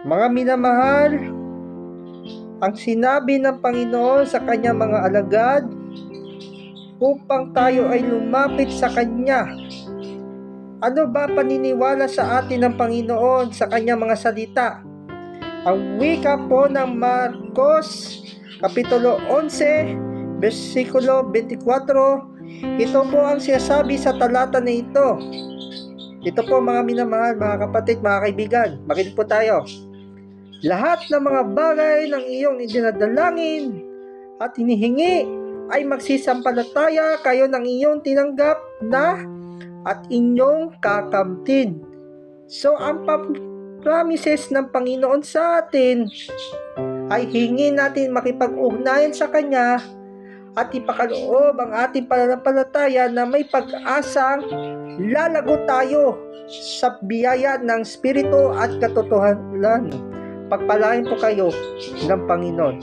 Mga minamahal, ang sinabi ng Panginoon sa kanyang mga alagad upang tayo ay lumapit sa Kanya. Ano ba paniniwala sa atin ng Panginoon sa kanyang mga salita? Ang wika po ng Marcos, Kapitulo 11, versikulo 24, ito po ang sinasabi sa talata na ito. Ito po mga minamahal, mga kapatid, mga kaibigan, makinig po tayo. Lahat ng mga bagay ng iyong idinadalangin at hinihingi ay magsisampalataya kayo ng iyong tinanggap na at inyong kakamtin. So, ang promises ng Panginoon sa atin ay hingin natin makipag-ugnayan sa Kanya at ipakaloob ang ating pananampalataya na may pag-asang lalago tayo sa biyaya ng Espiritu at katotohanan. Pagpalain po kayo ng Panginoon.